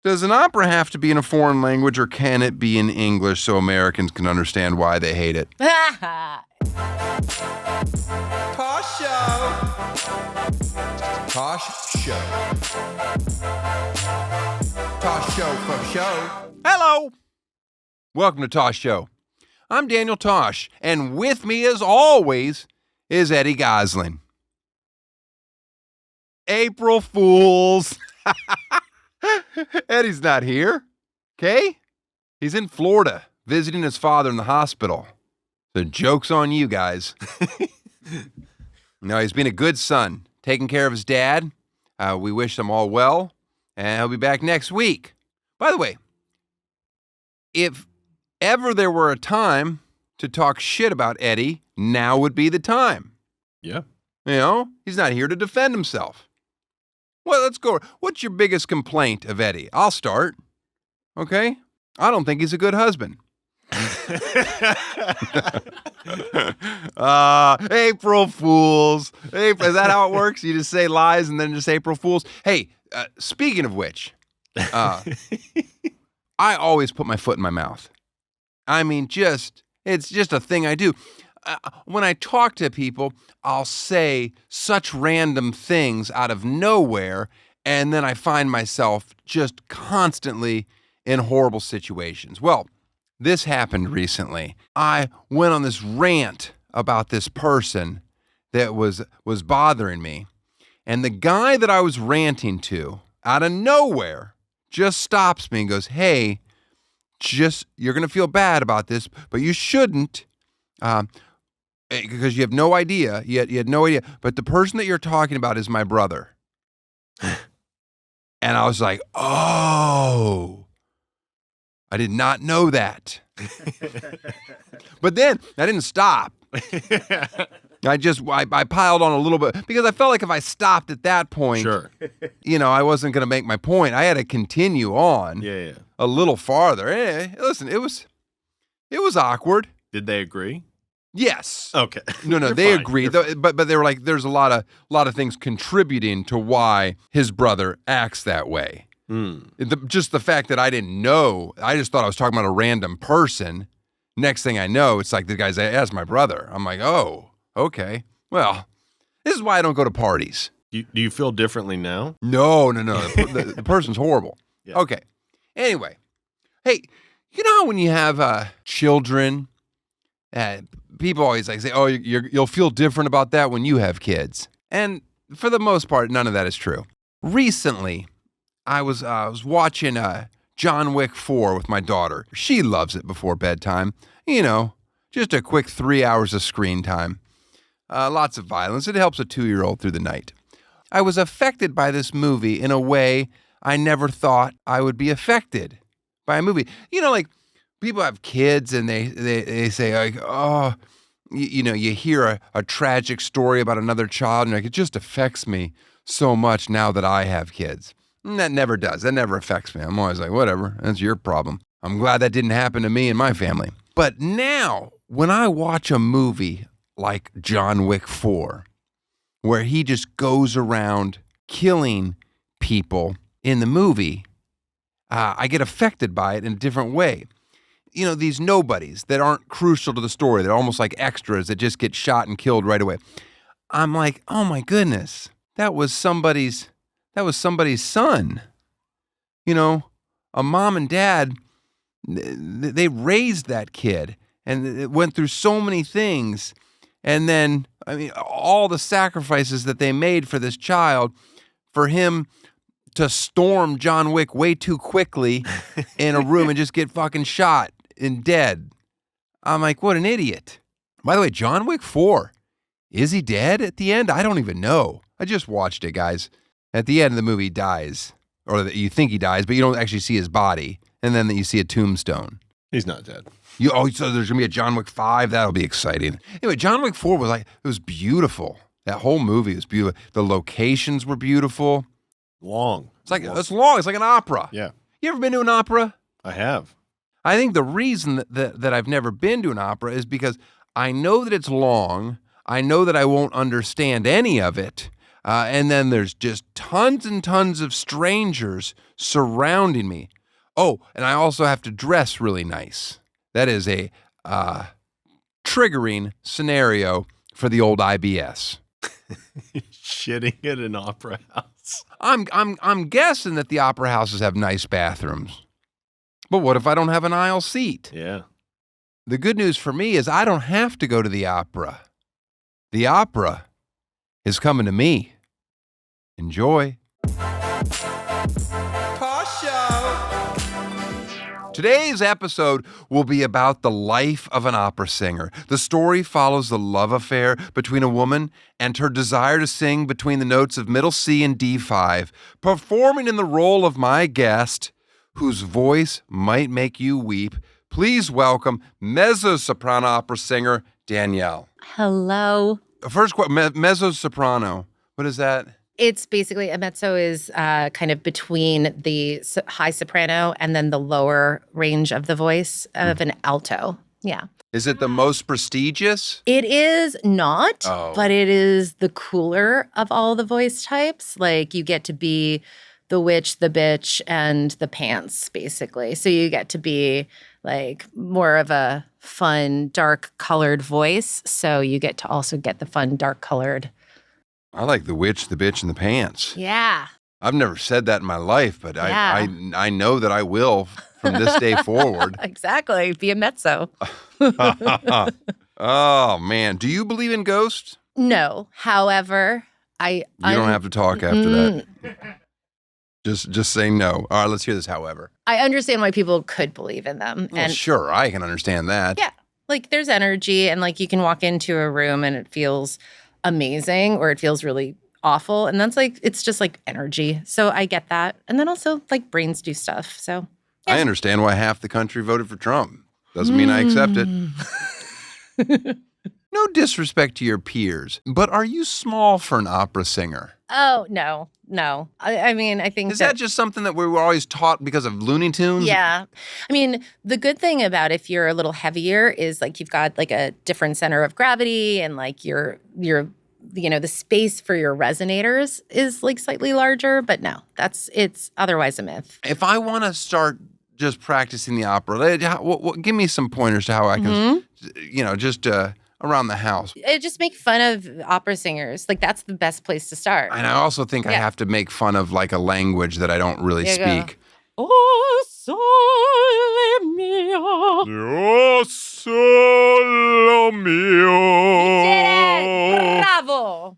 Does an opera have to be in a foreign language, or can it be in English so Americans can understand why they hate it? Tosh Show. Tosh Show. Tosh Show for show. Hello! Welcome to Tosh Show. I'm Daniel Tosh, and with me, as always, is Eddie Gossling. April Fools! Eddie's not here, okay? He's in Florida, visiting his father in the hospital. The joke's on you guys. No, he's been a good son, taking care of his dad. We wish them all well, and he'll be back next week. By the way, if ever there were a time to talk shit about Eddie, now would be the time. Yeah. You know, he's not here to defend himself. Well, let's go. What's your biggest complaint of Eddie? I'll start. Okay? I don't think he's a good husband. April Fools. Is that how it works? You just say lies and then just April Fools? Hey, speaking of which, I always put my foot in my mouth. I mean, it's just a thing I do. When I talk to people, I'll say such random things out of nowhere, and then I find myself just constantly in horrible situations. Well, this happened recently. I went on this rant about this person that was bothering me, and the guy that I was ranting to, out of nowhere, just stops me and goes, "Hey, you're going to feel bad about this, but you shouldn't, because you have no idea. You had no idea. But the person that you're talking about is my brother." And I was like, oh, I did not know that. But then I didn't stop. I piled on a little bit because I felt like if I stopped at that point, Sure. I wasn't going to make my point. I had to continue on a little farther. Hey, listen, it was awkward. Did they agree? Yes. Okay. No, they agreed. But they were like, there's a lot of things contributing to why his brother acts that way. Just the fact that I didn't know, I just thought I was talking about a random person. Next thing I know, it's like the guy's, that's my brother. I'm like, oh, okay. Well, this is why I don't go to parties. Do you feel differently now? No. The person's horrible. Yeah. Okay. Anyway, hey, you know how when you have children, people always say, oh, you'll feel different about that when you have kids. And for the most part, none of that is true. Recently, I was watching John Wick 4 with my daughter. She loves it before bedtime. Just a quick 3 hours of screen time. Lots of violence. It helps a 2-year-old through the night. I was affected by this movie in a way I never thought I would be affected by a movie. Like people have kids and they say like, oh, you hear a tragic story about another child and like, it just affects me so much now that I have kids. And that never does. That never affects me. I'm always like, whatever, that's your problem. I'm glad that didn't happen to me and my family. But now, when I watch a movie like John Wick 4, where he just goes around killing people in the movie, I get affected by it in a different way. These nobodies that aren't crucial to the story, they're almost like extras that just get shot and killed right away. I'm like, oh my goodness, that was somebody's son. A mom and dad, they raised that kid and it went through so many things. And then, all the sacrifices that they made for this child, for him to storm John Wick way too quickly in a room and just get fucking shot and dead. I'm like, what an idiot. By the way, John Wick 4, is he dead at the end? I don't even know. I just watched it, guys. At the end of the movie, he dies. Or you think he dies, but you don't actually see his body. And then you see a tombstone. He's not dead. So there's going to be a John Wick 5? That'll be exciting. Anyway, John Wick 4 it was beautiful. That whole movie was beautiful. The locations were beautiful. Long. It's long. It's like an opera. Yeah. You ever been to an opera? I have. I think the reason that I've never been to an opera is because I know that it's long. I know that I won't understand any of it. And then there's just tons and tons of strangers surrounding me. Oh, and I also have to dress really nice. That is a triggering scenario for the old IBS. Shitting at an opera house. I'm guessing that the opera houses have nice bathrooms. But what if I don't have an aisle seat? Yeah. The good news for me is I don't have to go to the opera. The opera is coming to me. Enjoy. Tosh Show. Today's episode will be about the life of an opera singer. The story follows the love affair between a woman and her desire to sing between the notes of middle C and D5, performing in the role of my guest, whose voice might make you weep. Please welcome mezzo-soprano opera singer Danielle. Hello. First, mezzo-soprano. What is that? It's basically a mezzo is kind of between the high soprano and then the lower range of the voice of an alto. Yeah. Is it the most prestigious? It is not, Oh. but it is the cooler of all the voice types. Like you get to be the witch, the bitch, and the pants, basically. So you get to be like more of a fun, dark colored voice. So you get to also get the fun, dark colored. I like the witch, the bitch, and the pants. Yeah. I've never said that in my life, but Yeah. I know that I will from this day forward. Exactly. Be a mezzo. Oh, man. Do you believe in ghosts? No. However, You don't have to talk after that. Just say no. All right, let's hear this, however. I understand why people could believe in them. Well, And sure, I can understand that. yeah, like there's energy and like you can walk into a room and it feels amazing or it feels really awful. And that's like, it's just like energy. So I get that. And then also like brains do stuff. So I understand why half the country voted for Trump. Doesn't mean I accept it. No disrespect to your peers, but are you small for an opera singer? Oh, no. I mean, I think Is that just something that we were always taught because of Looney Tunes? yeah. I mean, the good thing about if you're a little heavier is like you've got like a different center of gravity and like your the space for your resonators is like slightly larger, but no, it's otherwise a myth. If I want to start just practicing the opera, give me some pointers to how I can, just around the house. Just make fun of opera singers. Like that's the best place to start. And I also think I have to make fun of like a language that I don't really There you go. speak. Oh, sole mio. Oh, solo mio. Did it. Bravo.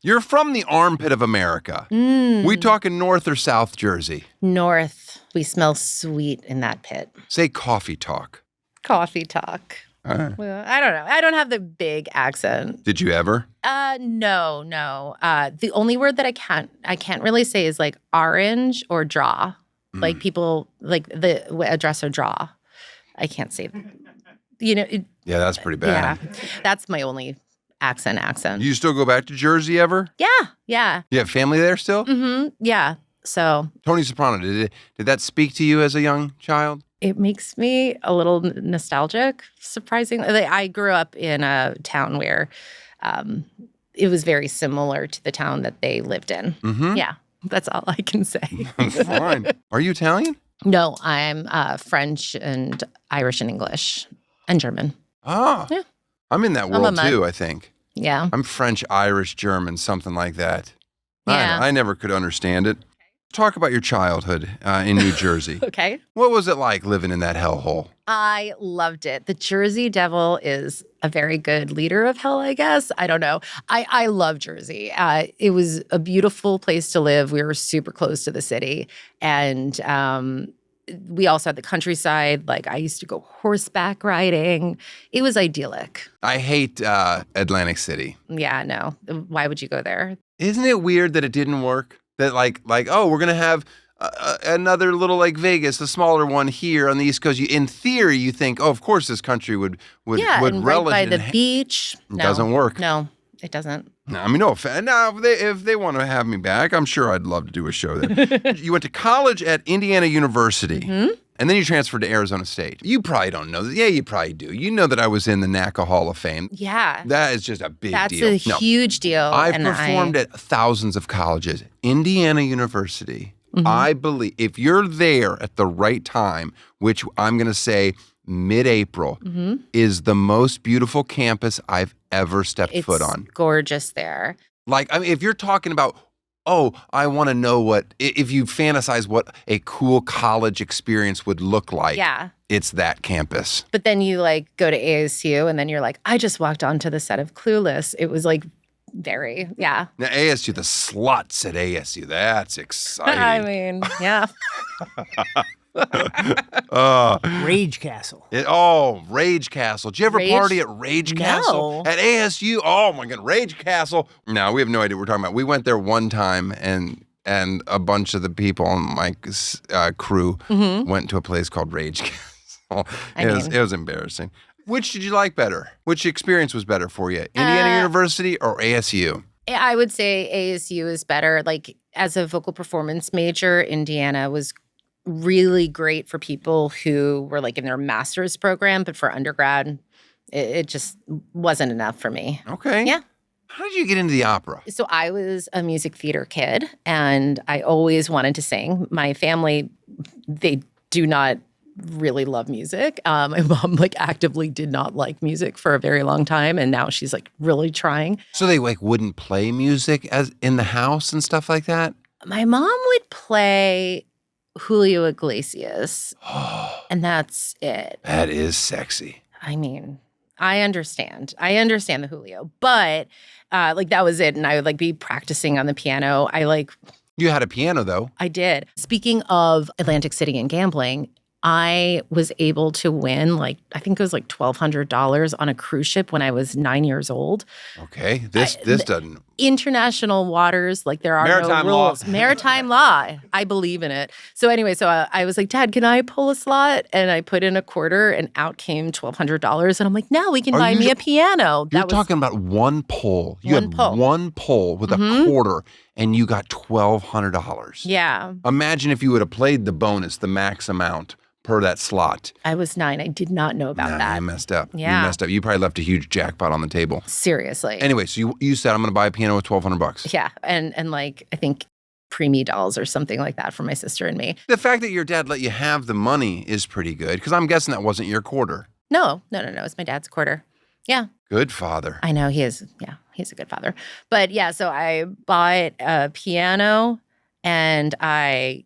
You're from the armpit of America. We talking North or South Jersey? North. We smell sweet in that pit. Say coffee talk. Coffee talk. Well, I don't know. I don't have the big accent. Did you ever? No. The only word that I can't really say is like orange or draw. Like people like the address or draw. I can't say. Yeah, that's pretty bad. Yeah, that's my only accent. You still go back to Jersey ever? Yeah. You have family there still? Mm-hmm. Yeah. So Tony Soprano, did that speak to you as a young child? it makes me a little nostalgic, surprisingly. Like, I grew up in a town where it was very similar to the town that they lived in. Mm-hmm. Yeah, that's all I can say. Fine. Are you Italian? No, I'm French and Irish and English and German. Ah. Yeah. I'm in that I'm a world mud. too, I think. Yeah. I'm French, Irish, German, something like that. Yeah. I never could understand it. Talk about your childhood in New Jersey. Okay. What was it like living in that hellhole? I loved it. The Jersey Devil is a very good leader of hell, I guess. I don't know. I love Jersey. It was a beautiful place to live. We were super close to the city. And we also had the countryside. Like, I used to go horseback riding. It was idyllic. I hate Atlantic City. Yeah, no. Why would you go there? Isn't it weird that it didn't work? That like oh, we're gonna have another little like Vegas, a smaller one here on the East Coast. In theory, you think, oh, of course, this country would Yeah, and right relish by in the beach. It doesn't work. No, it doesn't. No, I mean, no offense. Now, if they want to have me back, I'm sure I'd love to do a show there. You went to college at Indiana University. Mm-hmm. And then you transferred to Arizona State. You probably don't know this. Yeah, you probably do. You know that I was in the NACA Hall of Fame. Yeah. That is just a big That's deal. a huge deal. I've performed at thousands of colleges. Indiana University, I believe, if you're there at the right time, which I'm going to say mid-April, is the most beautiful campus I've ever stepped foot on. It's gorgeous there. Like, I mean, if you're talking about, oh, I want to know if you fantasize what a cool college experience would look like, it's that campus. But then you like go to ASU and then you're like, I just walked onto the set of Clueless. It was like Now ASU, the sluts at ASU, that's exciting. I mean, yeah. Rage Castle. Rage Castle. Did you ever party at Rage Castle? At ASU? Oh my God, Rage Castle. No, we have no idea what we're talking about. We went there one time and a bunch of the people on my crew went to a place called Rage Castle. It was embarrassing. Which did you like better? Which experience was better for you? Indiana University or ASU? I would say ASU is better. Like as a vocal performance major, Indiana was really great for people who were like in their master's program, but for undergrad, it just wasn't enough for me. Okay. Yeah. How did you get into the opera? So I was a music theater kid and I always wanted to sing. My family, they do not really love music. My mom like actively did not like music for a very long time, and now she's like really trying. So they like wouldn't play music as in the house and stuff like that? My mom would play Julio Iglesias, and that's it. That is sexy. I mean, I understand the Julio, but like that was it, and I would like be practicing on the piano. You had a piano though. I did. Speaking of Atlantic City and gambling, I was able to win I think it was like $1,200 on a cruise ship when I was 9 years old. Okay, this doesn't. International waters, like there are Maritime no rules. Maritime law. I believe in it. So anyway, I was like, Dad, can I pull a slot? And I put in a quarter and out came $1,200. And I'm like, now we can buy me a piano. You're talking about one pull. You had one pull with a quarter and you got $1,200. Yeah. Imagine if you would have played the bonus, the max amount per that slot. I was 9. I did not know about that. You messed up. Yeah. You messed up. You probably left a huge jackpot on the table. Seriously. Anyway, so you said, I'm going to buy a piano with $1,200. Yeah. And like, I think preemie dolls or something like that for my sister and me. The fact that your dad let you have the money is pretty good, because I'm guessing that wasn't your quarter. No. It's my dad's quarter. Yeah. Good father. I know he is. Yeah, he's a good father. But yeah, so I bought a piano and I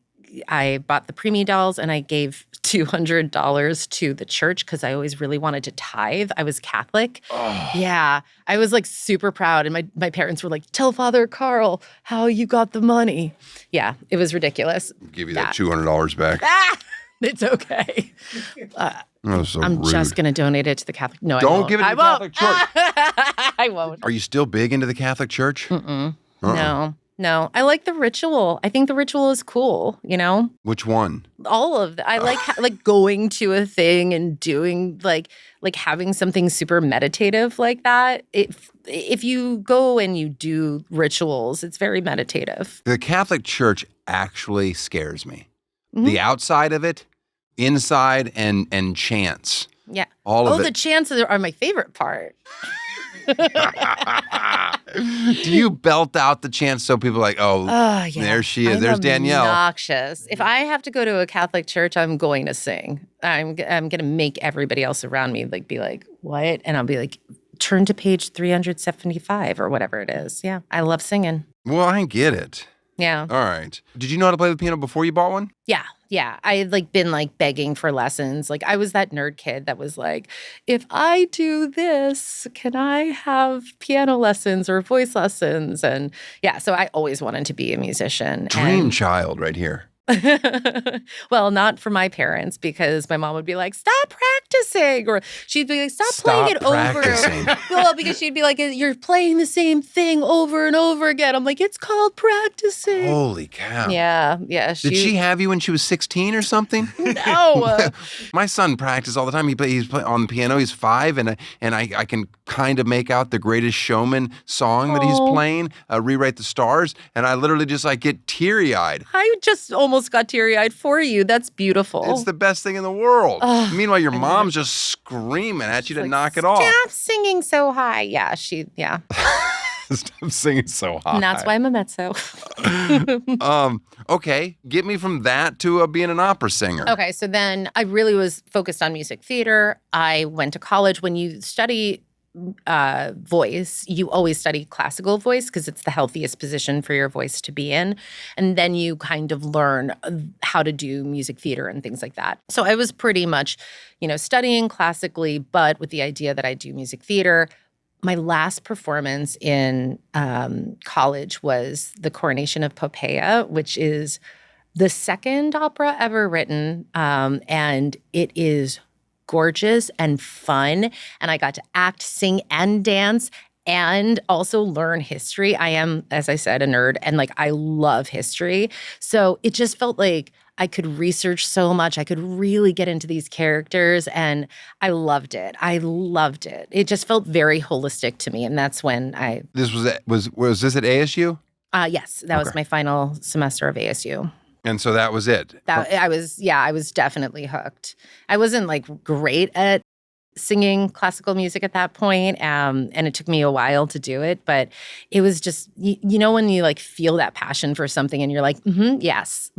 bought the preemie dolls and I gave $200 to the church because I always really wanted to tithe. I was Catholic. Oh. Yeah. I was like super proud. And my parents were like, tell Father Carl how you got the money. Yeah, it was ridiculous. Give you that $200 back. It's okay. So I'm rude. just going to donate it to the Catholic. No, Don't I won't. give it to the Catholic Church. I won't. Are you still big into the Catholic Church? No. I like the ritual. I think the ritual is cool, you know? Which one? All of that. I like going to a thing and doing like having something super meditative like that. If you go and you do rituals, it's very meditative. The Catholic Church actually scares me. The outside of it, inside, and chants. Yeah. All of it. The chants are my favorite part. Do you belt out the chants so people are like, yeah. There she is. There's Danielle. Obnoxious. If I have to go to a Catholic church, I'm going to sing. I'm going to make everybody else around me be like, what? And I'll be like, turn to page 375 or whatever it is. Yeah. I love singing. Well, I get it. Yeah. All right. Did you know how to play the piano before you bought one? Yeah. I had been begging for lessons. I was that nerd kid that was like, if I do this, can I have piano lessons or voice lessons? And yeah, so I always wanted to be a musician. Dream child right here. Well, not for my parents, because my mom would be like, stop practicing. Or she'd be like, stop playing it practicing. over. Well, because she'd be like, you're playing the same thing over and over again. I'm like, it's called practicing. Holy cow. Yeah. Did she have you when she was 16 or something? No. My son practiced all the time. He's on the piano. He's 5, and I can kind of make out the Greatest Showman song that he's playing, Rewrite the Stars, and I literally just get teary-eyed. I just almost almost got teary-eyed for you. That's beautiful. It's the best thing in the world. Ugh, Meanwhile, your mom's just screaming at you to Like, knock it off. Stop singing so high. Yeah. Stop singing so high. And that's why I'm a mezzo. Okay, get me from that to being an opera singer. Okay, so then I really was focused on music theater. I went to college. When you study voice, you always study classical voice because it's the healthiest position for your voice to be in. And then you kind of learn how to do music theater and things like that. So I was pretty much, studying classically, but with the idea that I do music theater. My last performance in college was The Coronation of Poppaea, which is the second opera ever written. And it is gorgeous and fun. And I got to act, sing, and dance and also learn history. I am, as I said, a nerd, and I love history. So it just felt like I could research so much. I could really get into these characters, and I loved it. It just felt very holistic to me, and that's when I. This was this at ASU? Yes, that was my final semester of ASU. And so that was it. I was definitely hooked. I wasn't great at singing classical music at that point, and it took me a while to do it, but it was just when you feel that passion for something, and you're like, yes,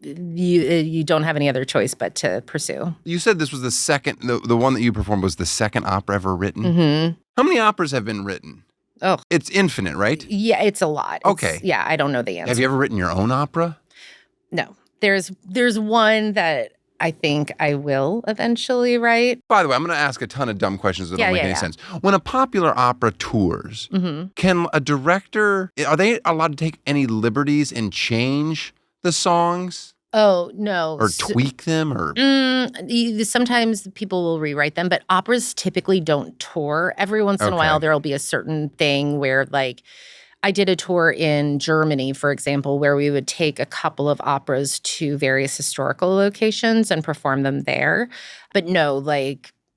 you don't have any other choice but to pursue. You said this was the second, the one that you performed was the second opera ever written. Mm-hmm. How many operas have been written? Oh, it's infinite, right? Yeah, it's a lot. Okay. Yeah, I don't know the answer. Have you ever written your own opera? No. There's one that I think I will eventually write. By the way, I'm going to ask a ton of dumb questions that don't make any sense. When a popular opera tours, Mm-hmm. can a director, are they allowed to take any liberties and change the songs? Oh, no. Or tweak them? Or sometimes people will rewrite them, but operas typically don't tour. Every once in a while, there'll be a certain thing where, I did a tour in Germany, for example, where we would take a couple of operas to various historical locations and perform them there. But no,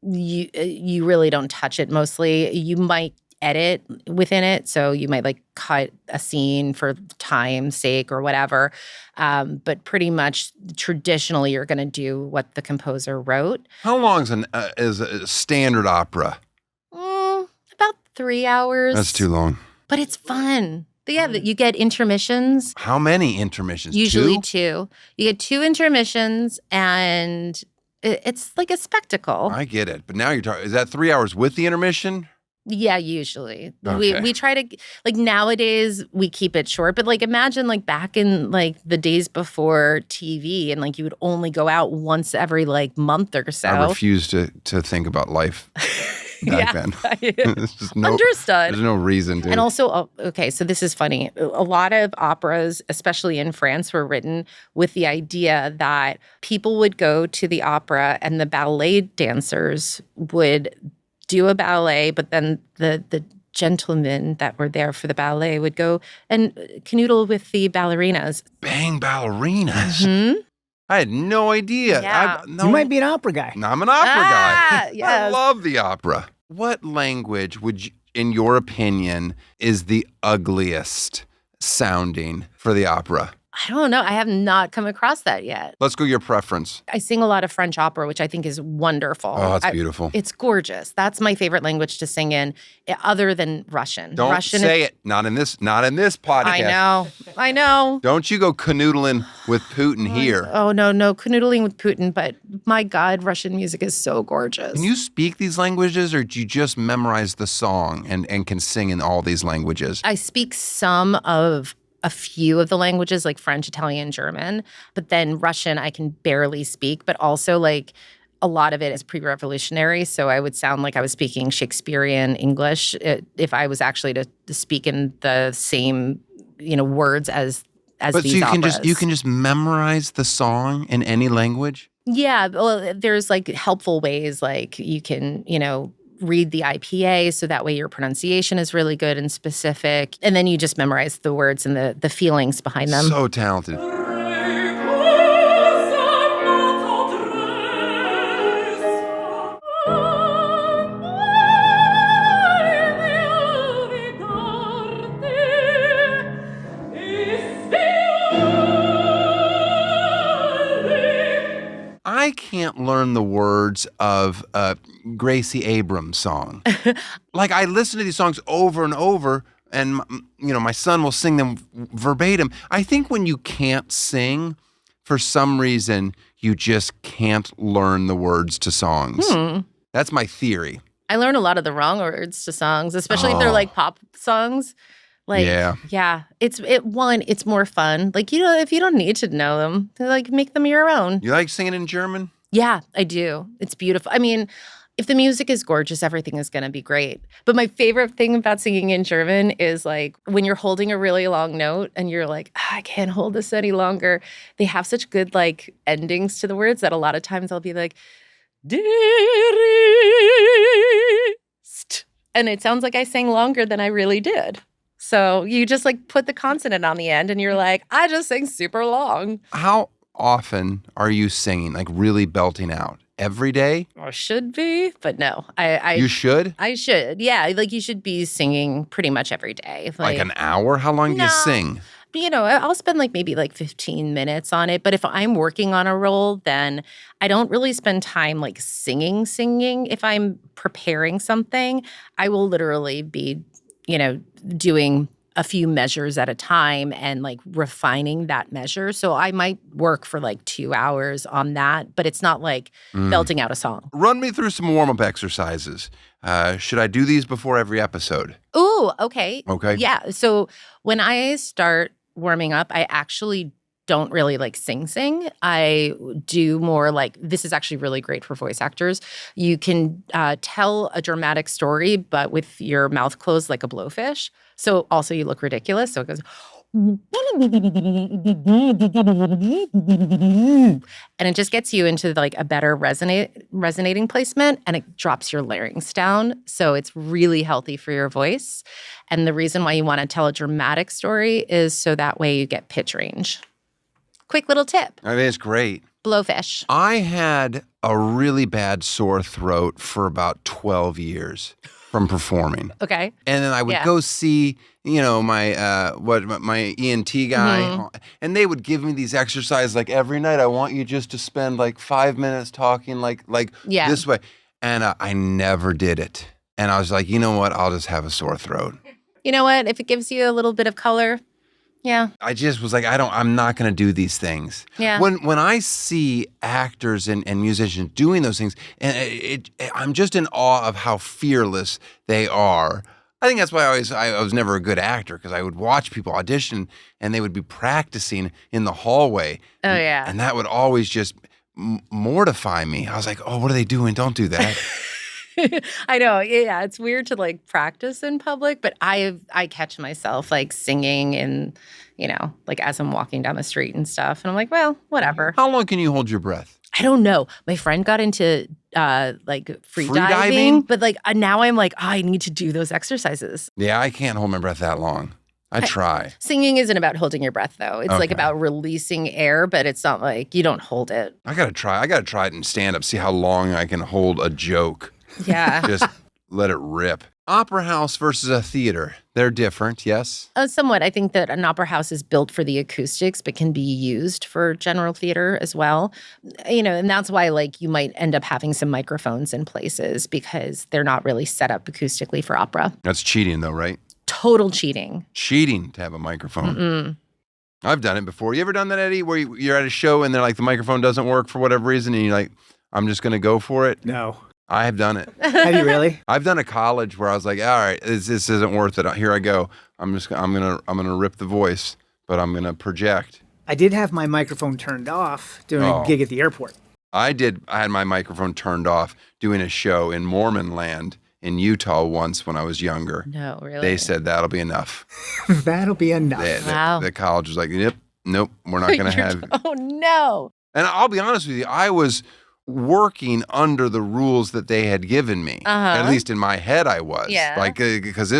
you really don't touch it mostly. You might edit within it. So you might cut a scene for time's sake or whatever. But pretty much traditionally, you're going to do what the composer wrote. How long is a standard opera? About 3 hours. That's too long. But it's fun. But yeah, you get intermissions. How many intermissions? Usually two. You get 2 intermissions, and it's like a spectacle. I get it. But now you're talking, is that 3 hours with the intermission? Yeah, usually. Okay. We try to, nowadays, we keep it short. But imagine back in the days before TV, and you would only go out once every month or so. I refuse to think about life back then. There's just Understood. There's no reason to. And also, okay, so this is funny. A lot of operas, especially in France, were written with the idea that people would go to the opera and the ballet dancers would do a ballet, but then the gentlemen that were there for the ballet would go and canoodle with the ballerinas. Bang ballerinas? Mm-hmm. I had no idea. Yeah. You might be an opera guy. No, I'm an opera guy. Yes. I love the opera. What language would you, in your opinion, is the ugliest sounding for the opera? I don't know. I have not come across that yet. Let's go your preference. I sing a lot of French opera, which I think is wonderful. Oh, it's beautiful. It's gorgeous. That's my favorite language to sing in, other than Russian. Don't Russian say it. Not in this podcast. I know. Don't you go canoodling with Putin here. Oh, no, canoodling with Putin. But my God, Russian music is so gorgeous. Can you speak these languages, or do you just memorize the song and can sing in all these languages? I speak some of a few of the languages, like French, Italian, German, but then Russian I can barely speak, but also a lot of it is pre-revolutionary, so I would sound like I was speaking Shakespearean English if I was actually to speak in the same, words as but these operas. So you can just memorize the song in any language? Yeah, well, there's helpful ways, you can, read the IPA so that way your pronunciation is really good and specific. And then you just memorize the words and the feelings behind them. So talented. I can't learn the words of a Gracie Abrams song. Like, I listen to these songs over and over, and my son will sing them verbatim. I think when you can't sing, for some reason, you just can't learn the words to songs. That's my theory. I learn a lot of the wrong words to songs, especially if they're like pop songs. Like, yeah, it's more fun. Like, if you don't need to know them, like, make them your own. You like singing in German? Yeah, I do. It's beautiful. I mean, if the music is gorgeous, everything is going to be great. But my favorite thing about singing in German is like when you're holding a really long note and you're like, I can't hold this any longer. They have such good like endings to the words that a lot of times I'll be like, dearest. And it sounds like I sang longer than I really did. So you just like put the consonant on the end and you're like, I just sang super long. How often are you singing, like really belting out? Every day? Or should be, but no. You should? I should. Yeah, like you should be singing pretty much every day. Like an hour? How long do you sing? I'll spend like maybe like 15 minutes on it. But if I'm working on a role, then I don't really spend time like singing. If I'm preparing something, I will literally be, doing a few measures at a time and like refining that measure. So I might work for like 2 hours on that, but it's not like belting out a song. Run me through some warm-up exercises. Should I do these before every episode? Ooh, okay. Okay. Yeah. So when I start warming up, I actually don't really like sing. I do more like, this is actually really great for voice actors. You can tell a dramatic story, but with your mouth closed like a blowfish. So also you look ridiculous. So it goes, and it just gets you into like a better resonating placement, and it drops your larynx down. So it's really healthy for your voice. And the reason why you want to tell a dramatic story is so that way you get pitch range. Quick little tip. I mean, it's great. Blowfish. I had a really bad sore throat for about 12 years from performing. Okay. And then I would go see, my ENT guy, and they would give me these exercises like every night. I want you just to spend like 5 minutes talking like this way. And I never did it. And I was like, you know what? I'll just have a sore throat. You know what? If it gives you a little bit of color, yeah. I just was like, I'm not going to do these things. Yeah. When I see actors and musicians doing those things, and I'm just in awe of how fearless they are. I think that's why I was never a good actor, because I would watch people audition and they would be practicing in the hallway. Oh, yeah. And that would always just mortify me. I was like, oh, what are they doing? Don't do that. I know. Yeah, it's weird to like practice in public, but I catch myself like singing and, like as I'm walking down the street and stuff. And I'm like, well, whatever. How long can you hold your breath? I don't know. My friend got into like free diving, but like now I'm like, I need to do those exercises. Yeah, I can't hold my breath that long. I try. Singing isn't about holding your breath, though. It's like about releasing air, but it's not like you don't hold it. I got to try it in stand-up, see how long I can hold a joke. Yeah. Just let it rip. Opera house versus a theater. They're different, yes? Somewhat. I think that an opera house is built for the acoustics, but can be used for general theater as well. And that's why like you might end up having some microphones in places because they're not really set up acoustically for opera. That's cheating though, right? Total cheating. Cheating to have a microphone. I've done it before. You ever done that, Eddie, where you're at a show and they're like, the microphone doesn't work for whatever reason, and you're like, I'm just going to go for it? No. I have done it. Have you really? I've done a college where I was like, all right, this isn't worth it. Here I go. I'm gonna rip the voice, but I'm gonna project. I did have my microphone turned off doing a gig at the airport. I had my microphone turned off doing a show in Mormon land in Utah once when I was younger. No, really? They said that'll be enough. That'll be enough. Wow. The college was like, nope, we're not gonna have. Oh no. And I'll be honest with you, I was working under the rules that they had given me. At least in my head I was. Yeah. Like, because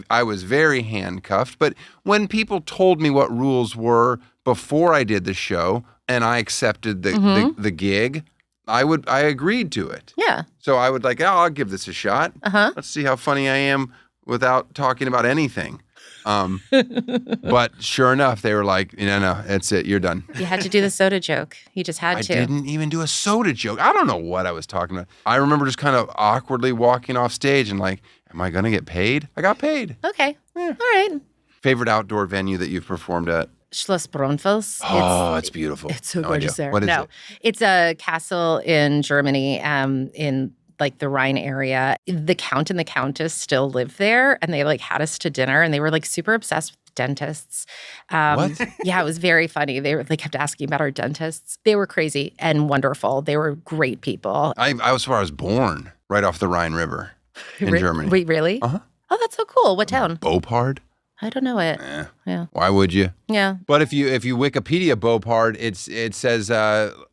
I was very handcuffed. But when people told me what rules were before I did the show and I accepted the gig, I agreed to it. Yeah. So I would like, I'll give this a shot. Let's see how funny I am without talking about anything. But sure enough, they were like, no, that's it. You're done. You had to do the soda joke. You just had I to. didn't even do a soda joke. I don't know what I was talking about. I remember just kind of awkwardly walking off stage and like, am I going to get paid? I got paid. Okay. All right. Favorite outdoor venue that you've performed at? Schloss Braunfels. Oh, it's beautiful. It's so No gorgeous idea. there. What is it? It's a castle in Germany, in like the Rhine area. The Count and the Countess still live there, and they like had us to dinner, and they were like super obsessed with dentists. What? Yeah, it was very funny. They kept asking about our dentists. They were crazy and wonderful. They were great people. I was where I was born, right off the Rhine River in Germany. Wait, really? Uh-huh. Oh, that's so cool. What town? Beaupard? I don't know it. Yeah. Why would you? Yeah. But if you Wikipedia Beaupard, it says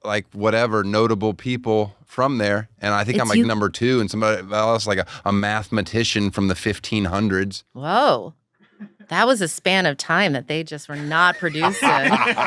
like whatever notable people from there, and I think I'm like number 2, and somebody else like a mathematician from the 1500s. Whoa. That was a span of time that they just were not producing. God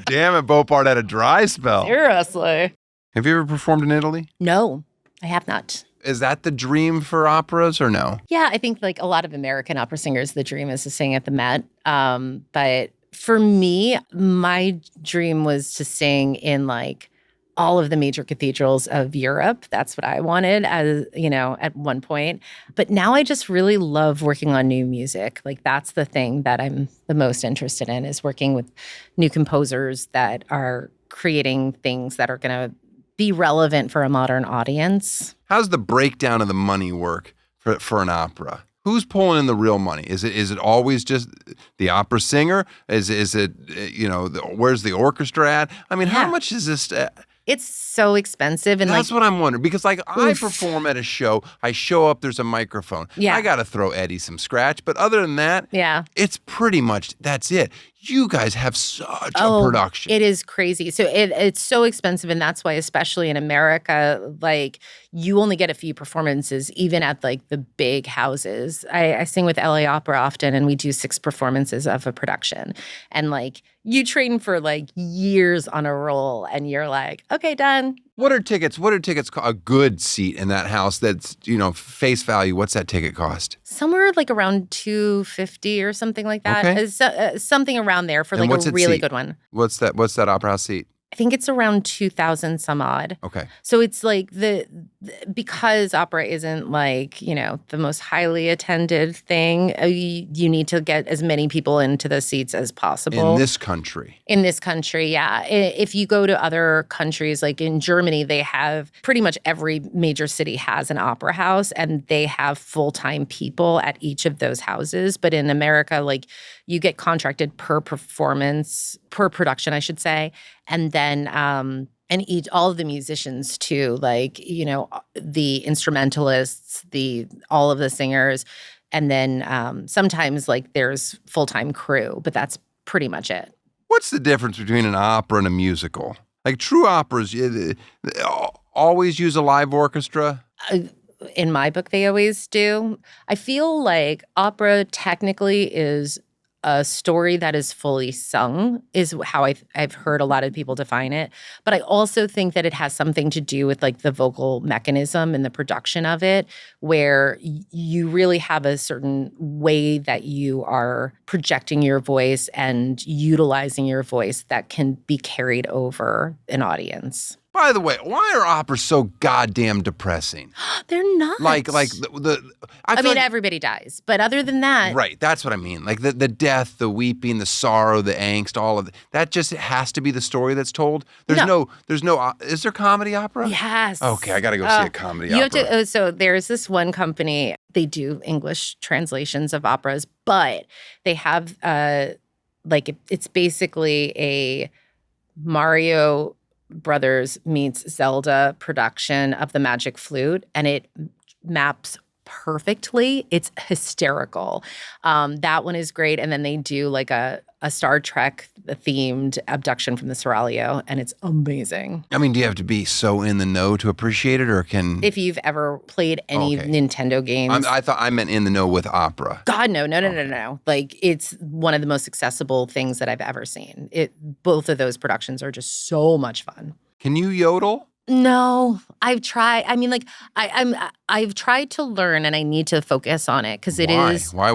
damn it, Beaupard had a dry spell. Seriously. Have you ever performed in Italy? No, I have not. Is that the dream for operas or no? Yeah, I think like a lot of American opera singers, the dream is to sing at the Met. But for me, my dream was to sing in like all of the major cathedrals of Europe. That's what I wanted as, at one point. But now I just really love working on new music. Like that's the thing that I'm the most interested in, is working with new composers that are creating things that are going to be relevant for a modern audience. How's the breakdown of the money work for an opera? Who's pulling in the real money? Is it always just the opera singer? Is it where's the orchestra at? I mean, how much is this? It's so expensive, and that's what I'm wondering, because like I perform at a show, I show up, there's a microphone. Yeah. I got to throw Eddie some scratch, but other than that, it's pretty much that's it. You guys have such a production. It is crazy. So it's so expensive, and that's why, especially in America, like you only get a few performances, even at like the big houses. I sing with LA Opera often, and we do 6 performances of a production, and like you train for like years on a roll, and you're like, okay, done. What are tickets? A good seat in that house that's, face value, what's that ticket cost? Somewhere like around $250 or something like that. Okay. Something around there for like a really good one. What's that opera house seat? I think it's around 2,000 some odd. Okay. So it's like because opera isn't like, the most highly attended thing, you need to get as many people into the seats as possible. In this country, yeah. If you go to other countries, like in Germany, they have pretty much every major city has an opera house, and they have full-time people at each of those houses. But in America, like you get contracted per production, I should say. And then, all of the musicians too, like, the instrumentalists, all of the singers. And then sometimes like there's full-time crew, but that's pretty much it. What's the difference between an opera and a musical? Like true operas, always use a live orchestra? In my book, they always do. I feel like opera technically is a story that is fully sung, is how I've heard a lot of people define it. But I also think that it has something to do with like the vocal mechanism and the production of it, where you really have a certain way that you are projecting your voice and utilizing your voice that can be carried over an audience. By the way, why are operas so goddamn depressing? They're not. Like I mean, everybody dies, but other than that, right? That's what I mean. Like the death, the weeping, the sorrow, the angst, all of that just has to be the story that's told. There's no. Is there comedy opera? Yes. Okay, I got to go see a comedy opera. You have to. So there's this one company. They do English translations of operas, but they have it's basically a Mario Brothers meets Zelda production of The Magic Flute, and it maps perfectly. It's hysterical. That one is great. And then they do like a Star Trek themed abduction from the Seraglio, and it's amazing. I mean, do you have to be so in the know to appreciate it, or can... If you've ever played any Nintendo games. I thought I meant in the know with opera. God, no. Like, it's one of the most accessible things that I've ever seen. Both of those productions are just so much fun. Can you yodel? No, I've tried. I mean, like I've tried to learn, and I need to focus on it because it is. Why?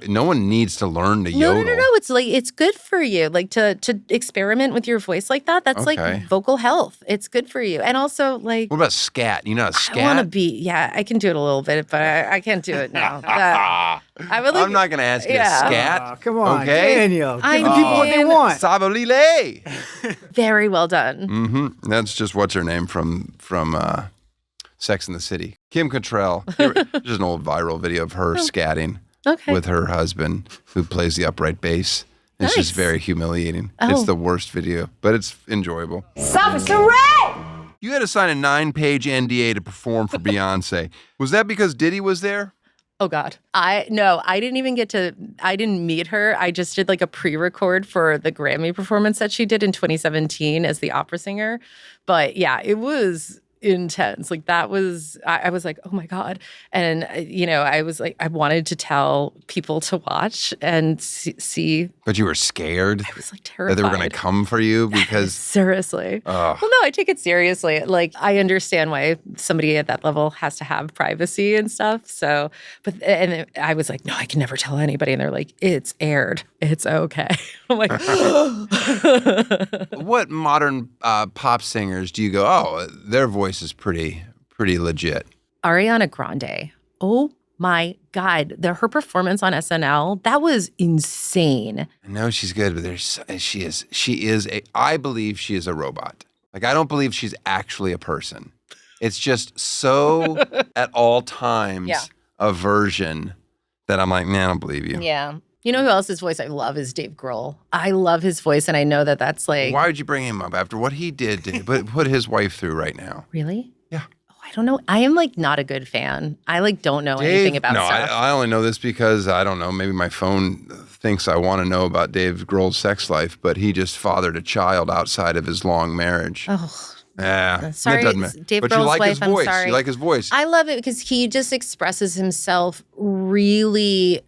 No one needs to learn to No, yodel. no. It's like it's good for you, like to experiment with your voice like that. That's Okay. like vocal health. It's good for you, and also like What about scat? You know how to scat? I want to be. Yeah, I can do it a little bit, but I can't do it now. I would like. I'm not going to ask you to Yeah. scat. Oh, come on, Okay? Daniel. Give I the people what they mean- want. Sabolile. Very well done. Mm-hmm. That's just what's her name from Sex and the City. Kim Cattrall. There's an old viral video of her scatting Okay. with her husband who plays the upright bass. It's just Nice. very humiliating. Oh. It's the worst video, but it's enjoyable. Red! You had to sign a 9-page NDA to perform for Beyonce. Was that because Diddy was there? Oh God. I didn't meet her. I just did like a pre-record for the Grammy performance that she did in 2017 as the opera singer. But yeah, it was intense. Like that was, I was like, oh my God. And, I was like, I wanted to tell people to watch and see. But you were scared I was like that terrified. they were going to come for you because Seriously. Ugh. Well, no, I take it seriously. Like, I understand why somebody at that level has to have privacy and stuff. So, and I was like, no, I can never tell anybody. And they're like, it's aired. It's okay. I'm like, what modern pop singers do you go, oh, their voice is pretty legit? Ariana Ariana Grande. Oh my God. Her performance on SNL, that was insane. I know she's good, but I believe she is a robot. Like, I don't believe she's actually a person. It's just so at all times Yeah. a version that I'm like, man, I don't believe you. Yeah. You know who else's voice I love is Dave Grohl. I love his voice, and I know that that's like. Why would you bring him up after what he did to put his wife through right now? Really? Yeah. Oh, I don't know. I am like not a good fan. I like don't know anything about no, stuff. I only know this because, I don't know, maybe my phone thinks I want to know about Dave Grohl's sex life, but he just fathered a child outside of his long marriage. Oh, Yeah. sorry, That doesn't matter. Dave But you Grohl's like his wife, I'm voice. sorry. You like his voice. I love it because he just expresses himself really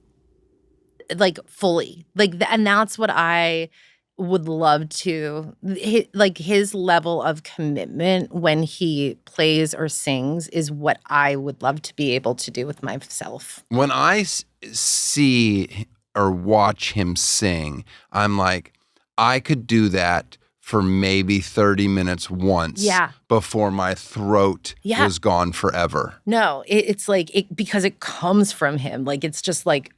like fully. And that's what I would love to, his level of commitment when he plays or sings is what I would love to be able to do with myself. When I see or watch him sing, I'm like, I could do that for maybe 30 minutes once Yeah. before my throat Yeah. was gone forever. No, it's like because it comes from him. Like it's just like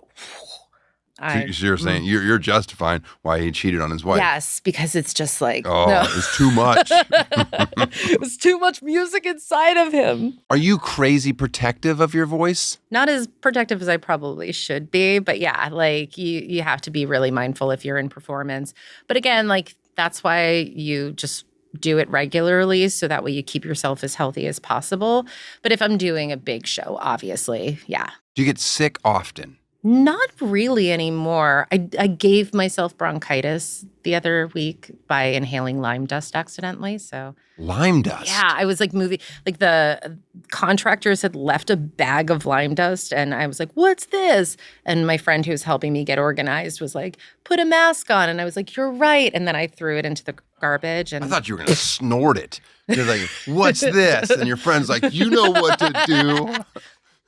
So you're saying you're justifying why he cheated on his wife. yes, because it's just like Oh, no. it's too much. It was too much music inside of him. Are you crazy protective of your voice? Not as protective as I probably should be, but yeah, like you have to be really mindful if you're in performance. But again, like that's why you just do it regularly so that way you keep yourself as healthy as possible. But if I'm doing a big show, obviously, yeah. Do you get sick often? Not really anymore. I gave myself bronchitis the other week by inhaling lime dust accidentally. So Lime dust? yeah, I was like moving, like the contractors had left a bag of lime dust and I was like, what's this? And my friend who's helping me get organized was like, put a mask on. And I was like, you're right. And then I threw it into the garbage. And I thought you were going to snort it. You're like, what's this? And your friend's like, you know what to do.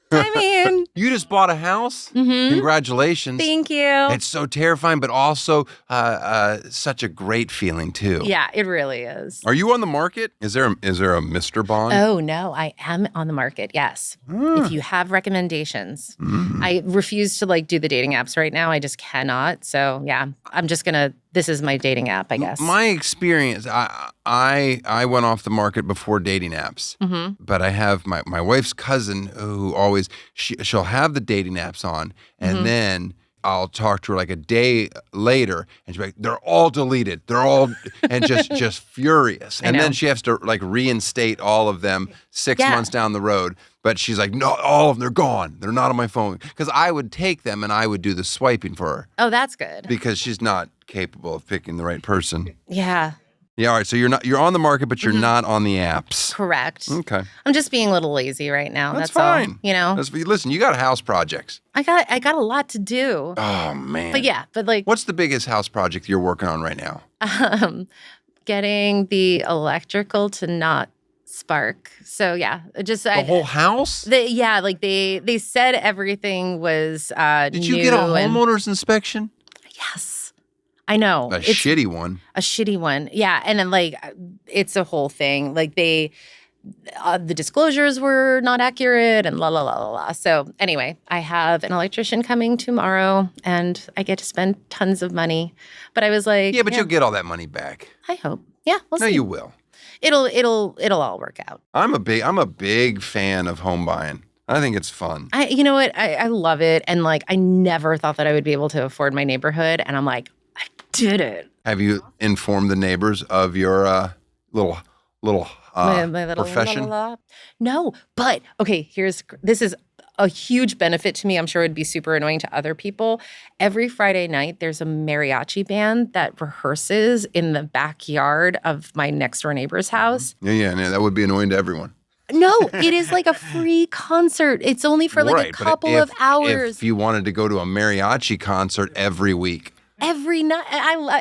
I mean, You just bought a house? Mhm. Congratulations. thank you. It's so terrifying, but also such a great feeling too. Yeah, it really is. Are you on the market? Is there a Mr. Bond? Oh, no, I am on the market. Yes. If you have recommendations, I refuse to like do the dating apps right now. I just cannot. So yeah, I'm just going to, this is my dating app, I guess. My experience, I went off the market before dating apps, but I have my wife's cousin who always, she'll have the dating apps on, and then I'll talk to her like a day later, and she'll be like, they're all deleted. They're all, and just furious. And know. then she has to like reinstate all of them 6 Yeah. months down the road. But she's like, no, all of them, they're gone. They're not on my phone. Because I would take them and I would do the swiping for her Oh, that's good. because she's not capable of picking the right person. Yeah, Yeah, all right. So you're on the market, but you're not on the apps. correct. Okay, I'm just being a little lazy right now. that's That's, fine. all. You know, Listen, you got house projects. I got a lot to do. Oh man. But yeah, but like What's the biggest house project you're working on right now? getting the electrical to not spark. So yeah, just The whole house? they said everything was Did you get a homeowner's inspection? Yes, I know. A shitty one. A shitty one. Yeah, and then like it's a whole thing. Like the disclosures were not accurate and la la la la la. So anyway, I have an electrician coming tomorrow, and I get to spend tons of money. But I was like, Yeah, but you'll get all that money back. I hope. Yeah, we'll No, see. you will. It'll all work out. I'm a big fan of home buying. I think it's fun. You know what? I love it, and like I never thought that I would be able to afford my neighborhood, and I'm like, I did it. Have you informed the neighbors of your little My little profession? la, la, la. No, but okay. This is a huge benefit to me. I'm sure it'd be super annoying to other people. Every Friday night, there's a mariachi band that rehearses in the backyard of my next door neighbor's house. Yeah, that would be annoying to everyone. No, it is like a free concert. It's only for like Right, a but couple of hours. If you wanted to go to a mariachi concert every week, Every night,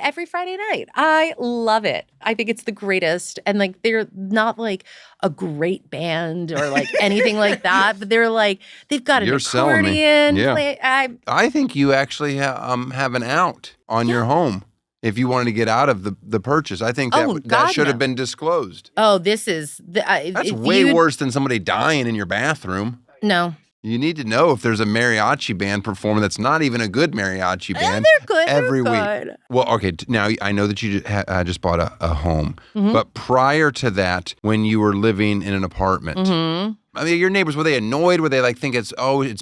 every Friday night. I love it. I think it's the greatest. And like, they're not like a great band or like anything like that, but they're like, they've got an You're selling me. accordion. Yeah. I think you actually have an out on your home if you wanted to get out of the purchase. I think that should have been disclosed. Oh, this is That's way worse than somebody dying in your bathroom. No. You need to know if there's a mariachi band performing that's not even a good mariachi band. They're good. Every they're week. good. Well, okay. Now I know that you just bought a home, Mm-hmm. but prior to that, when you were living in an apartment, Mm-hmm. I mean, your neighbors, were they annoyed? Were they like think it's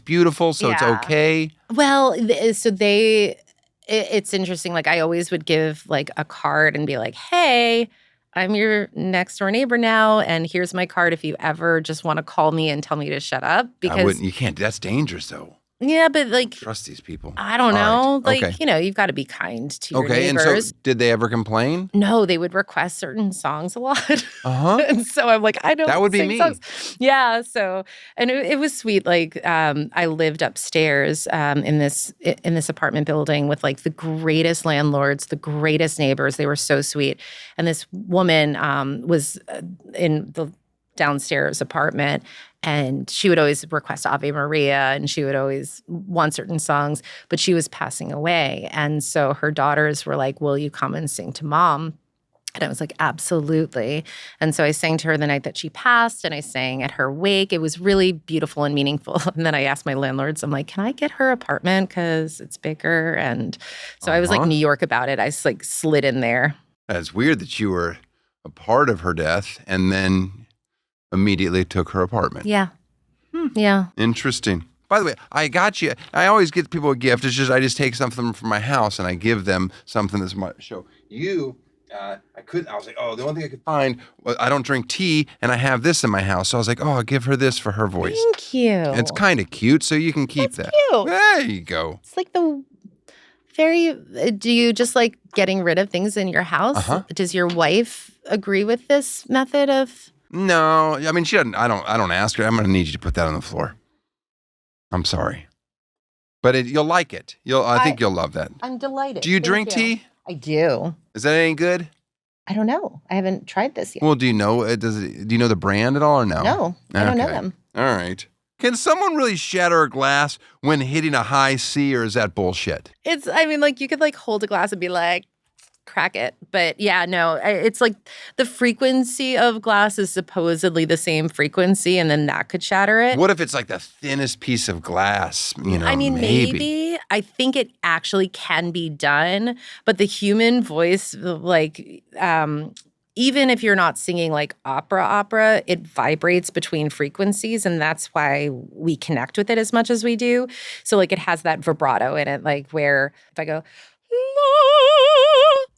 beautiful, so it's Yeah. okay? Well, it's interesting. Like I always would give like a card and be like, hey, I'm your next door neighbor now, and here's my card if you ever just want to call me and tell me to shut up. Because You can't. That's dangerous, though. yeah, but like Trust these people. I don't know. All right. Like, Okay. you've got to be kind to your Okay, and neighbors. so did they ever complain? No, they would request certain songs a lot. Uh-huh. And so I'm like, I don't That would be sing me. songs. Yeah. So, and it was sweet. Like, I lived upstairs in this apartment building with like the greatest landlords, the greatest neighbors. They were so sweet. And this woman was in the downstairs apartment, and she would always request Ave Maria, and she would always want certain songs, but she was passing away. And so her daughters were like, will you come and sing to mom? And I was like, absolutely. And so I sang to her the night that she passed, and I sang at her wake. It was really beautiful and meaningful. And then I asked my landlords, I'm like, can I get her apartment because it's bigger? And so I was like New York about it. I just like slid in there. It's weird that you were a part of her death and then immediately took her apartment. Yeah. Yeah. Interesting. By the way, I got you. I always get people a gift. It's just I just take something from my house and I give them something that's my show. You, I was like, oh, the only thing I could find, I don't drink tea and I have this in my house. So I was like, oh, I'll give her this for her voice. Thank you. It's kind of cute, so you can keep That's that. cute. There you go. It's like do you just like getting rid of things in your house? Uh-huh. Does your wife agree with this method of? No, I mean, she doesn't. I don't ask her. I'm going to need you to put that on the floor. I'm sorry. But you'll like it. I think you'll love that. I'm delighted. Do you Thank drink tea? I do. Is that any good? I don't know. I haven't tried this yet. Well, do you know do you know the brand at all or no? No, I don't know Okay. them. All right. Can someone really shatter a glass when hitting a high C, or is that bullshit? Like you could like hold a glass and be like, crack it. But yeah, no, it's like the frequency of glass is supposedly the same frequency, and then that could shatter it. What if it's like the thinnest piece of glass? I mean, maybe. I think it actually can be done, but the human voice, like, even if you're not singing like opera, it vibrates between frequencies, and that's why we connect with it as much as we do. So like it has that vibrato in it, like where if I go,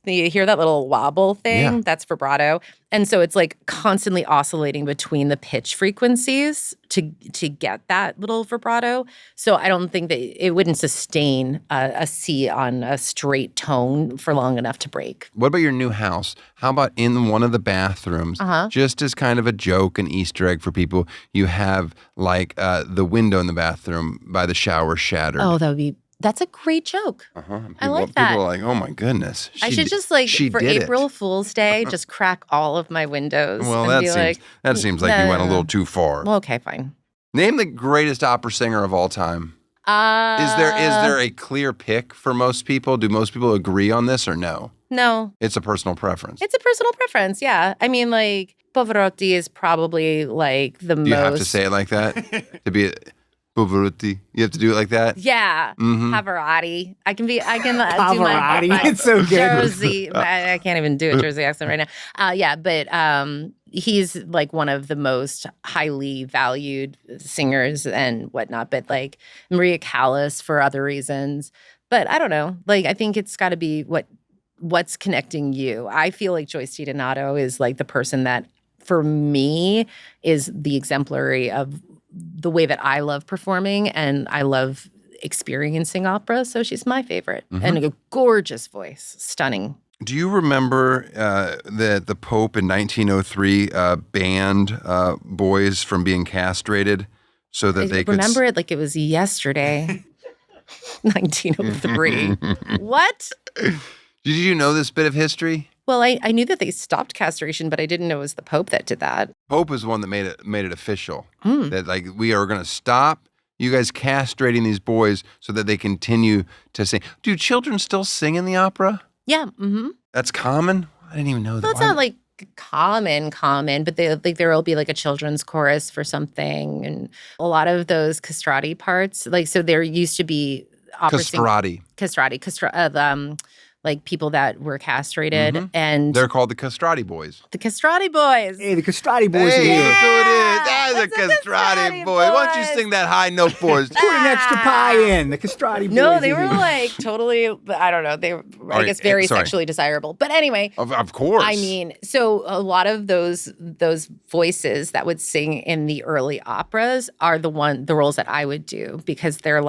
you hear that little wobble thing? Yeah. That's vibrato. And so it's like constantly oscillating between the pitch frequencies to get that little vibrato. So I don't think that it wouldn't sustain a C on a straight tone for long enough to break. What about your new house? How about in one of the bathrooms, just as kind of a joke, an Easter egg for people, you have like the window in the bathroom by the shower shattered. Oh, that would be That's a great joke. I like that. People are like, oh my goodness. I should just for April Fool's Day, just crack all of my windows. Well, and that seems like you went a little too far. Well, okay, fine. Name the greatest opera singer of all time. Is there a clear pick for most people? Do most people agree on this or no? No. It's a personal preference. It's a personal preference, yeah. I mean, Pavarotti is probably the most. Do you have to say it like that to be Pavarotti? You have to do it like that. Yeah, Pavarotti. I can do Pavarotti. my It's so good. Jersey. I can't even do a Jersey accent right now. Yeah, but he's one of the most highly valued singers and whatnot. But Maria Callas for other reasons. But I don't know. I think it's got to be what's connecting you. I feel like Joyce DiDonato is the person that, for me, is the exemplary of the way that I love performing and I love experiencing opera. So she's my favorite. And a gorgeous voice. Stunning. Do you remember that the Pope in 1903 banned boys from being castrated so that they could... remember it like it was yesterday. 1903. What? Did you know this bit of history? Well, I knew that they stopped castration, but I didn't know it was the Pope that did that. Pope is the one that made it official. That we are going to stop you guys castrating these boys so that they continue to sing. Do children still sing in the opera? Yeah. Mm-hmm. That's common? I didn't even know that. Well, it's not common, but there will be a children's chorus for something, and a lot of those castrati parts. So there used to be opera castrati. People that were castrated, and they're called the castrati boys. The castrati boys. Hey, the castrati boys are Hey, here. look who it is. That's a castrati boy. Why don't you sing that high note for us? Put an extra pie in. The castrati boys. No, they are were here. totally, I don't know. They were, I guess, very sexually desirable. But anyway. Of course. I mean, so a lot of those voices that would sing in the early operas are the roles that I would do, because they're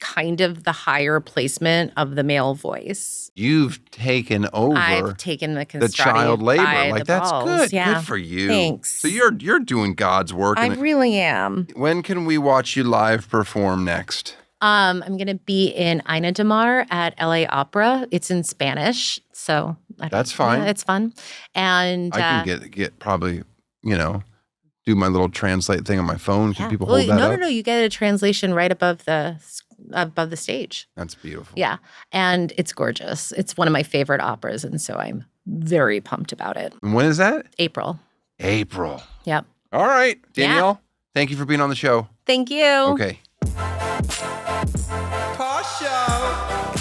kind of the higher placement of the male voice. You've taken over. I've taken the child labor. That's balls. good. Yeah. Good for you. Thanks. So you're doing God's work. I really am. When can we watch you live perform next? I'm going to be in Ina de Mar at LA Opera. It's in Spanish, so that's fine. Yeah, it's fun, and I can get probably do my little translate thing on my phone. Can people hold that up? No. You get a translation right above the stage. That's beautiful. Yeah, and it's gorgeous. It's one of my favorite operas, and so I'm very pumped about it. And when is that? April. Yep. All right, Danielle. Thank you for being on the show. Thank you. Okay. Tosh Show.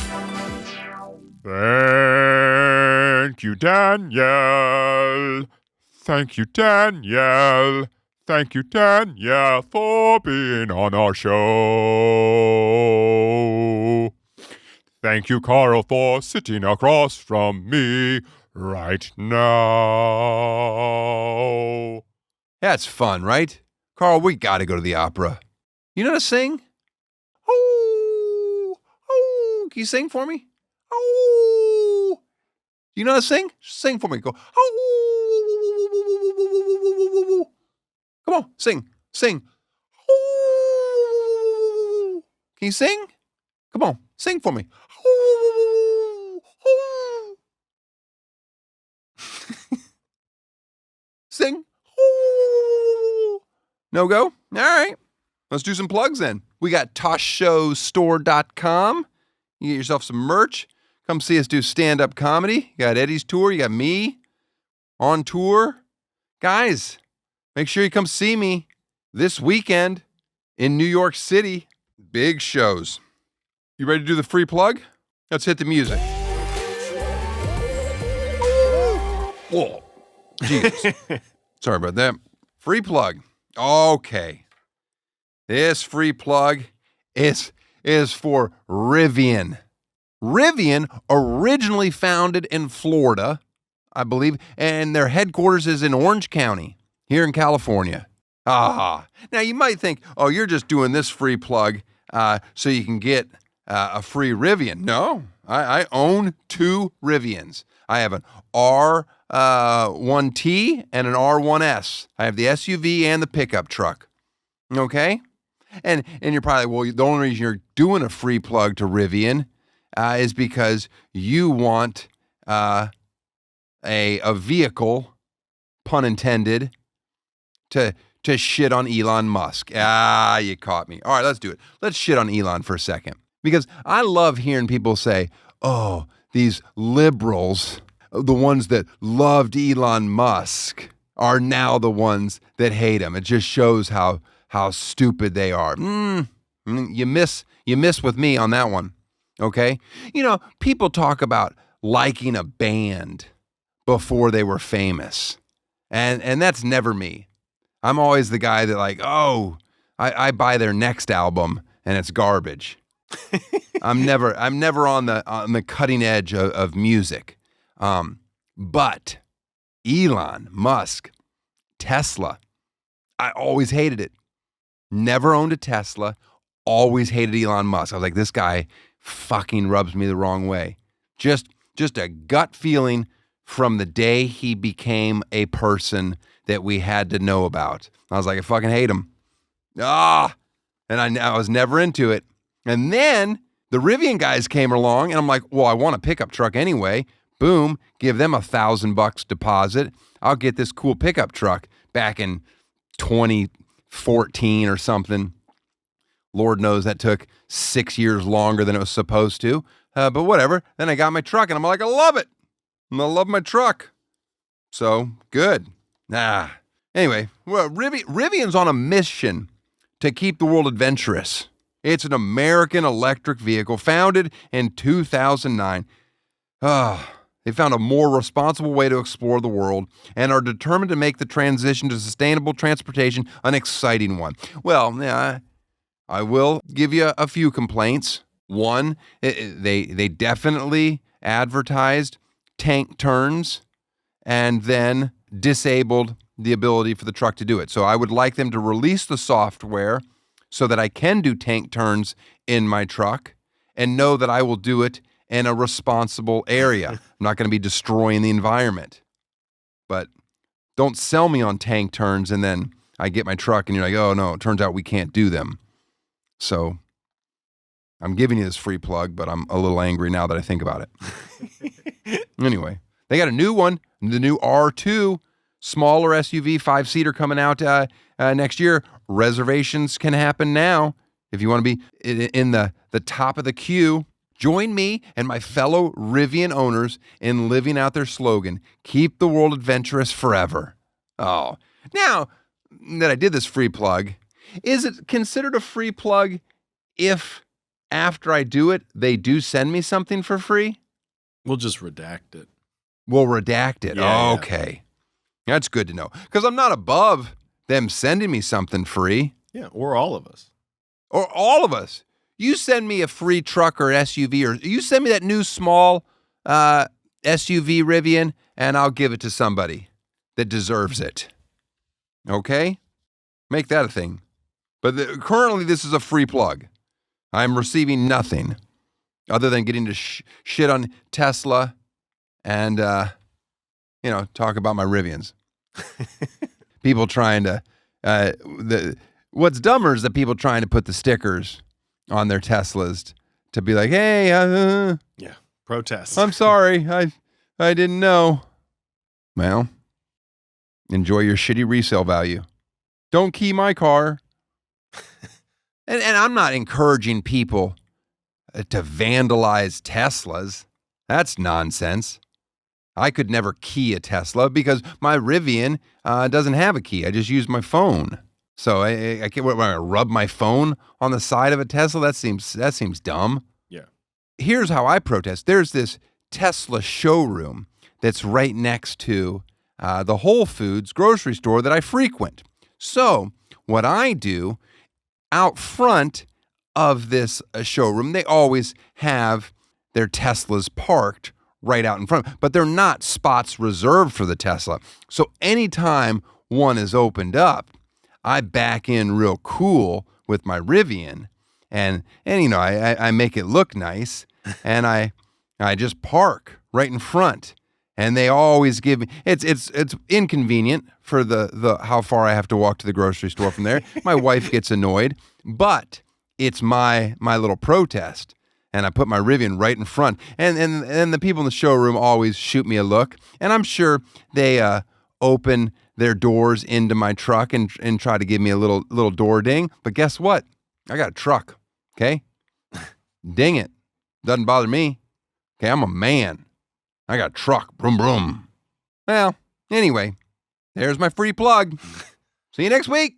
Thank you, Danielle. Thank you, Danielle. Thank you, Danielle, for being on our show. Thank you, Carl, for sitting across from me right now. Yeah, it's fun, right? Carl, we got to go to the opera. You know how to sing? Oh, oh. Can you sing for me? Oh. You know how to sing? Sing for me. Go. Oh. Come on, sing. Oh. Can you sing? Come on, sing for me. Oh. Sing. Oh. No go? All right. Let's do some plugs then. We got toshshowstore.com. You get yourself some merch. Come see us do stand-up comedy. You got Eddie's tour. You got me on tour. Guys, make sure you come see me this weekend in New York City. Big shows. You ready to do the free plug? Let's hit the music. Whoa. Jesus. Sorry about that. Free plug. Okay. This free plug is for Rivian. Rivian originally founded in Florida, I believe, and their headquarters is in Orange County, here in California. Now you might think, oh, you're just doing this free plug so you can get a free Rivian. No, I own 2 Rivians. I have an R1T and an R1S. I have the SUV and the pickup truck. Okay? And you're probably, well, the only reason you're doing a free plug to Rivian is because you want a vehicle, pun intended, to shit on Elon Musk. Ah, you caught me. All right, let's do it. Let's shit on Elon for a second. Because I love hearing people say, oh, these liberals, the ones that loved Elon Musk, are now the ones that hate him. It just shows how stupid they are. You miss with me on that one, okay? You know, people talk about liking a band before they were famous, and that's never me. I'm always the guy that like, oh, I buy their next album and it's garbage. I'm never on the cutting edge of music. But Elon Musk, Tesla, I always hated it. Never owned a Tesla, always hated Elon Musk. I was like, this guy fucking rubs me the wrong way. Just a gut feeling from the day he became a person that we had to know about. I was like, I fucking hate him. And I was never into it. And then the Rivian guys came along, and I'm like, well, I want a pickup truck anyway. Boom, give them $1,000 deposit. I'll get this cool pickup truck back in 2014 or something. Lord knows that took 6 years longer than it was supposed to. But whatever. Then I got my truck, and I'm like, I love it. I love my truck. So, good. Anyway, well, Rivian's on a mission to keep the world adventurous. It's an American electric vehicle founded in 2009. They found a more responsible way to explore the world and are determined to make the transition to sustainable transportation an exciting one. Well, yeah, I will give you a few complaints. One, they definitely advertised tank turns and then disabled the ability for the truck to do it. So I would like them to release the software so that I can do tank turns in my truck and know that I will do it in a responsible area. I'm not going to be destroying the environment. But don't sell me on tank turns and then I get my truck and you're like, oh no, it turns out we can't do them. So I'm giving you this free plug, but I'm a little angry now that I think about it. Anyway, they got a new one, the new R2, smaller SUV, 5-seater coming out next year. Reservations can happen now. If you want to be in the top of the queue, join me and my fellow Rivian owners in living out their slogan, keep the world adventurous forever. Oh, now that I did this free plug, is it considered a free plug if after I do it, they do send me something for free? We'll just redact it. We'll redact it. Yeah, okay. That's good to know. Because I'm not above them sending me something free. Yeah, or all of us. Or all of us. You send me a free truck or SUV, or you send me that new small SUV Rivian, and I'll give it to somebody that deserves it. Okay? Make that a thing. But currently, this is a free plug. I'm receiving nothing other than getting to shit on Tesla and, talk about my Rivians. People trying to, what's dumber is the people trying to put the stickers on their Teslas to be like, hey, yeah, protest. I'm sorry. I didn't know. Well, enjoy your shitty resale value. Don't key my car. And I'm not encouraging people to vandalize Teslas. That's nonsense. I could never key a Tesla because my Rivian doesn't have a key. I just use my phone. So I can't rub my phone on the side of a Tesla. That seems dumb. Yeah. Here's how I protest. There's this Tesla showroom that's right next to the Whole Foods grocery store that I frequent. So what I do out front of this showroom, they always have their Teslas parked right out in front, but they're not spots reserved for the Tesla. So anytime one is opened up, I back in real cool with my Rivian and I make it look nice and I just park right in front And they always give me it's inconvenient for the how far I have to walk to the grocery store from there. My wife gets annoyed, but it's my little protest. And I put my Rivian right in front. And the people in the showroom always shoot me a look. And I'm sure they open their doors into my truck and try to give me a little door ding. But guess what? I got a truck. Okay? Ding it. Doesn't bother me. Okay, I'm a man. I got a truck. Broom, broom. Well, anyway, there's my free plug. See you next week.